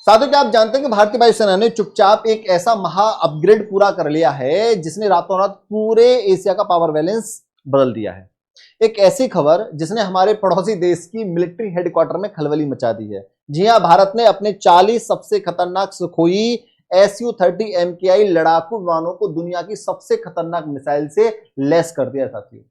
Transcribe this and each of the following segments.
साथियों, क्या आप जानते हैं कि भारतीय वायुसेना ने चुपचाप एक ऐसा महा अपग्रेड पूरा कर लिया है जिसने रातों रात पूरे एशिया का पावर बैलेंस बदल दिया है। एक ऐसी खबर जिसने हमारे पड़ोसी देश की मिलिट्री हेडक्वार्टर में खलबली मचा दी है। जी हां, भारत ने अपने 40 सबसे खतरनाक सुखोई Su-30 MKI लड़ाकू विमानों को दुनिया की सबसे खतरनाक मिसाइल से लैस कर दिया। साथियों,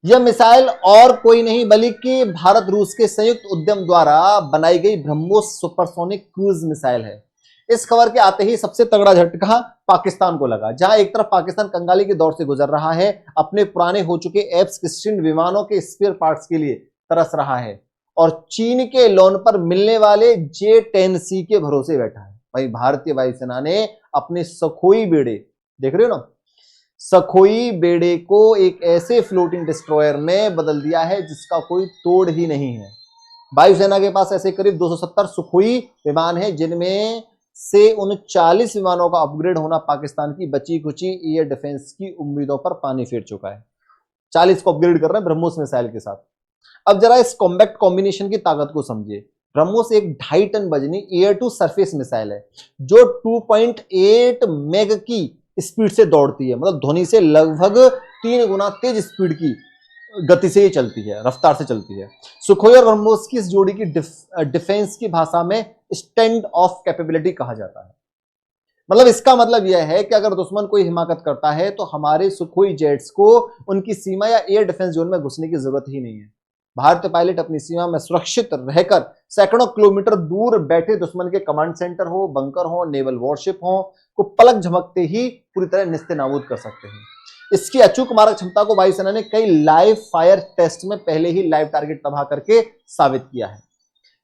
यह मिसाइल और कोई नहीं बल्कि भारत रूस के संयुक्त उद्यम द्वारा बनाई गई ब्रह्मोस सुपरसोनिक क्रूज मिसाइल है। इस खबर के आते ही सबसे तगड़ा झटका पाकिस्तान को लगा, जहां एक तरफ पाकिस्तान कंगाली के दौर से गुजर रहा है, अपने पुराने हो चुके F-16 विमानों के स्पेयर पार्ट्स के लिए तरस रहा है, और चीन के लोन पर मिलने वाले J-10C के भरोसे बैठा है। वहीं भारतीय वायुसेना ने अपने सखोई बेड़े, देख रहे हो ना, सखोई बेड़े को एक ऐसे फ्लोटिंग डिस्ट्रॉयर में बदल दिया है जिसका कोई तोड़ ही नहीं है। वायुसेना के पास ऐसे करीब 270 सुखोई विमान हैं, जिनमें से उन 40 विमानों का अपग्रेड होना पाकिस्तान की बची कुची एयर डिफेंस की उम्मीदों पर पानी फेर चुका है। 40 को अपग्रेड कर रहे हैं ब्रह्मोस मिसाइल के साथ। अब जरा इस कॉम्बैक्ट कॉम्बिनेशन की ताकत को समझिए। ब्रह्मोस एक 2.5 टन वजनी एयर टू सरफेस मिसाइल है जो 2.8 मेग की स्पीड से दौड़ती है, मतलब ध्वनि से लगभग 3 गुना तेज स्पीड की गति से ये चलती है, रफ्तार से चलती है। सुखोई और ब्रह्मोस की इस जोड़ी की डिफेंस की भाषा में स्टैंड ऑफ कैपेबिलिटी कहा जाता है। मतलब इसका मतलब यह है कि अगर दुश्मन कोई हिमाकत करता है तो हमारे सुखोई जेट्स को उनकी सीमा या एयर डिफेंस जोन में घुसने की जरूरत ही नहीं है। भारतीय पायलट अपनी सीमा में सुरक्षित रहकर सैकड़ों किलोमीटर दूर बैठे दुश्मन के कमांड सेंटर हो, बंकर हो, नेवल वॉरशिप हो को पलक झमकते ही पूरी तरह निस्तेनाबूद कर सकते हैं। इसकी अचूक मारक क्षमता को वायुसेना ने कई लाइव फायर टेस्ट में पहले ही लाइव टारगेट तबाह करके साबित किया है।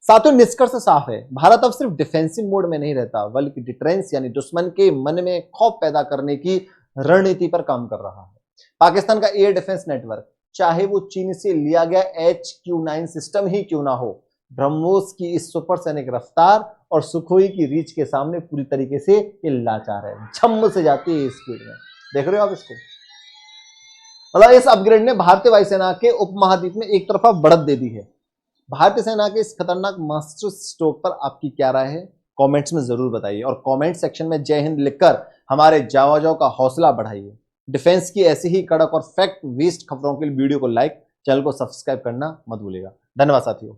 साथियों, निष्कर्ष साफ है, भारत अब सिर्फ डिफेंसिव मोड में नहीं रहता बल्कि डिटरेंस यानी दुश्मन के मन में खौफ पैदा करने की रणनीति पर काम कर रहा है। पाकिस्तान का एयर डिफेंस नेटवर्क, चाहे वो चीन से लिया गया HQ-9 सिस्टम ही क्यों ना हो, ब्रह्मोस की इस सुपरसोनिक रफ्तार और सुखोई की रीच के सामने पूरी तरीके से ये लाचार है। झम्म से जाती है स्पीड में। देख रहे हो आप इसको? मतलब इस अपग्रेड ने भारतीय वायुसेना के उपमहाद्वीप में एक तरफा बढ़त दे दी है। भारतीय सेना के इस खतरनाक मास्टर स्ट्रोक पर आपकी क्या राय है? कमेंट्स में जरूर बताइए, और कमेंट सेक्शन में जय हिंद लिखकर हमारे जावाजाओ का हौसला बढ़ाइए। डिफेंस की ऐसी ही कड़क और फैक्ट बेस्ड खबरों के लिए वीडियो को लाइक, चैनल को सब्सक्राइब करना मत भूलिएगा। धन्यवाद साथियों।